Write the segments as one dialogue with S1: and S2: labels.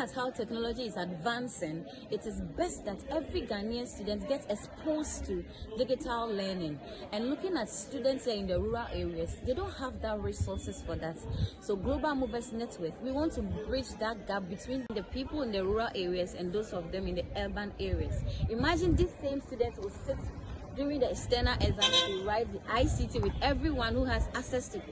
S1: at how technology is advancing, it is best that every Ghanaian student gets exposed to digital learning. And looking at students here in the rural areas, they don't have that resources for that. So Global Movers Network, we want to bridge that gap between the people in the rural areas and those of them in the urban areas. Imagine these same students will sit during the external exam to write the ICT with everyone who has access to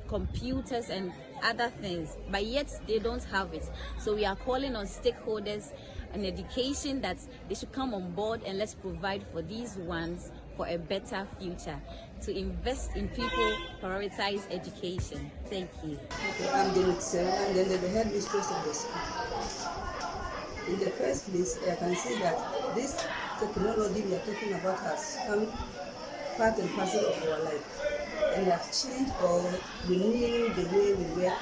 S1: computers and other things, but yet they don't have it. So we are calling on stakeholders and education that they should come on board, and let's provide for these ones for a better future. To invest in people, prioritize education. Thank you.
S2: Okay, I'm the and then the headmistress of the school. In the first place, I can see that this technology we are talking about has come part and parcel of our life, and have changed or renewed the way we work,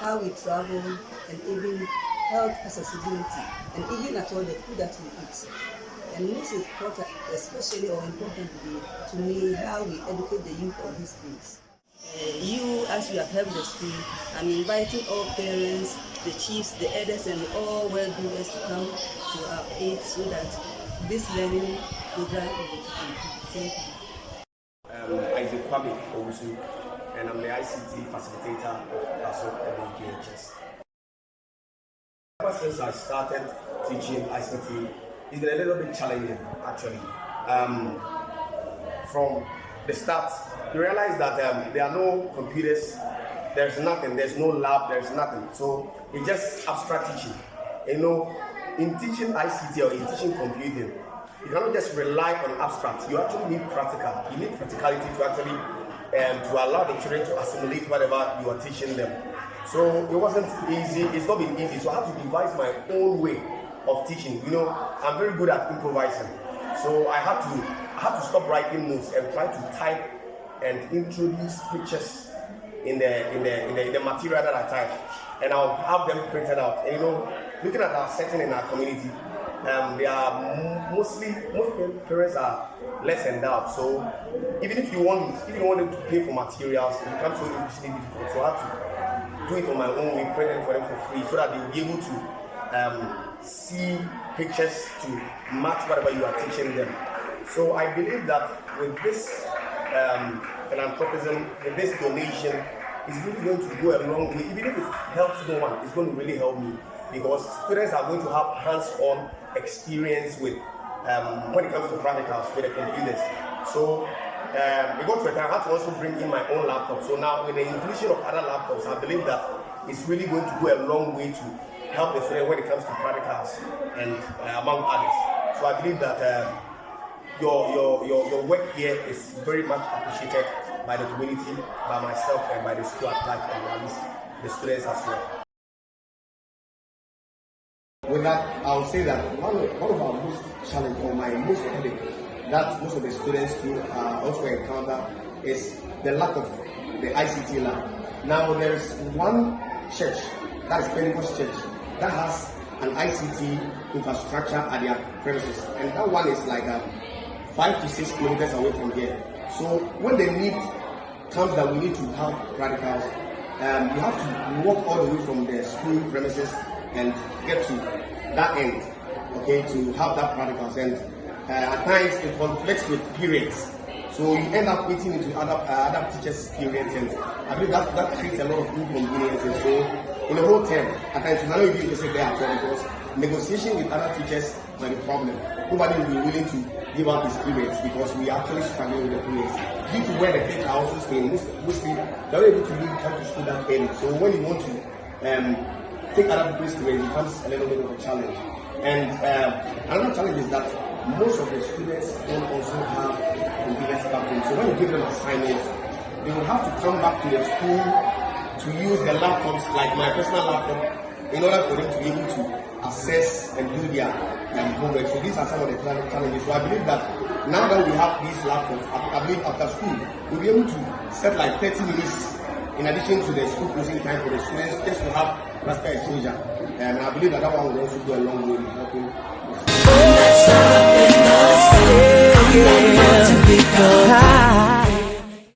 S2: how we travel, and even health accessibility, and even at all the food that we eat. And most important, especially or importantly to me, how we educate the youth on these things. You, as you have helped the school, I'm inviting all parents, the chiefs, the elders, and all well-doers to come to our aid so that this learning program will be completed.
S3: Isaac Kwame Owusu, and I'm the ICT facilitator of CASO and BECE. Ever since I started teaching ICT, it's been a little bit challenging actually. From the start, you realize that there are no computers, there's nothing, there's no lab, there's nothing. So it's just abstract teaching. You know, in teaching ICT or in teaching computing, you cannot just rely on abstract. You actually need practical. You need practicality to actually to allow the children to assimilate whatever you are teaching them. So it wasn't easy. It's not been easy. So I had to devise my own way of teaching. You know, I'm very good at improvising. So I had to stop writing notes and try to type and introduce pictures in the material that I type, and I'll have them printed out. And you know, looking at our setting in our community, they are most parents are less endowed. So even if you want them to pay for materials, it becomes so increasingly difficult. So I have to do it on my own way, print them for them for free, so that they'll be able to see pictures to match whatever you are teaching them. So I believe that with this philanthropism, with this donation, is really going to go a long way. Even if it helps no one, it's going to really help me, because students are going to have hands-on experience with when it comes to practicals with the computers. So it got to a time I had to also bring in my own laptop. So now with the inclusion of other laptops, I believe that it's really going to go a long way to help the students when it comes to practicals and among others. So I believe that your work here is very much appreciated by the community, by myself, and by the school at large, and at least the students as well. With that, I will say that one of our most challenging, or my most headache, that most of the students too also encounter, is the lack of the ICT lab. Now there is one church, that is Pentecost Church, that has an ICT infrastructure at their premises, and that one is like 5 to 6 kilometers away from here. So when the need comes that we need to have practicals, you have to walk all the way from the school premises and get to that end, okay, to have that practicals. And at times it conflicts with periods, so you end up meeting into other teachers' periods, and I believe that creates a lot of inconveniences. So in the whole term, at times you cannot even sit there at all, because negotiation with other teachers might be a problem. Nobody will be willing to give up his periods because we are actually struggling with the periods. Due to where the kids are also staying, mostly they're not able to really come to school that early. So when you want to take other people's periods, it becomes a little bit of a challenge. And another challenge is that most of the students don't also have computers back home. So when you give them assignments, they will have to come back to the school to use the laptops, like my personal laptop, in order for them to be able to assess and do their homework. So these are some of the challenges. So I believe that now that we have these laptops, I believe after school, we'll be able to set like 30 minutes in addition to the school closing time for the students, just to have practical exposure. And I believe that one will also go a long way in helping.